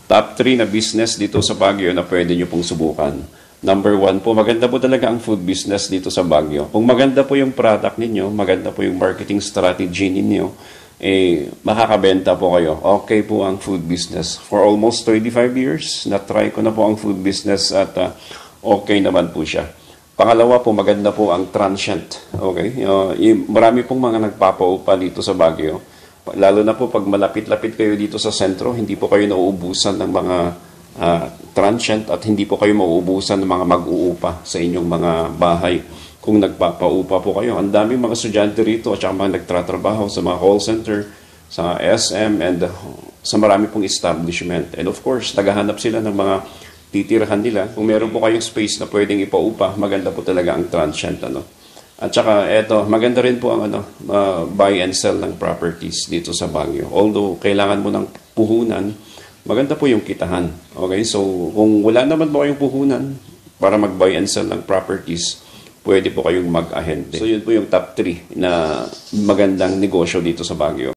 top 3 na business dito sa Baguio na pwede nyo pong subukan. Number 1 po, maganda po talaga ang food business dito sa Baguio. Kung maganda po yung product ninyo, maganda po yung marketing strategy ninyo, makakabenta po kayo. Okay po ang food business. For almost 35 years, na-try ko na po ang food business at okay naman po siya. Pangalawa po, maganda po ang transient. Okay? Marami pong mga nagpapaupa dito sa Baguio. Lalo na po pag malapit-lapit kayo dito sa sentro, hindi po kayo nauubusan ng mga transient at hindi po kayo mauubusan ng mga mag-uupa sa inyong mga bahay. Kung nagpapaupa po kayo, ang daming mga estudyante rito at saka mga nagtratrabaho sa mga call center, sa SM, and sa marami pong establishment. And of course, tagahanap sila ng mga titirahan nila. Kung meron po kayong space na pwedeng ipaupa, maganda po talaga ang transient. At saka, maganda rin po ang buy and sell ng properties dito sa Baguio. Although, kailangan mo ng puhunan, maganda po yung kitahan. Okay? So, kung wala naman po kayong puhunan para mag-buy and sell ng properties, pwede po kayong mag-ahente. So, yun po yung top 3 na magandang negosyo dito sa Baguio.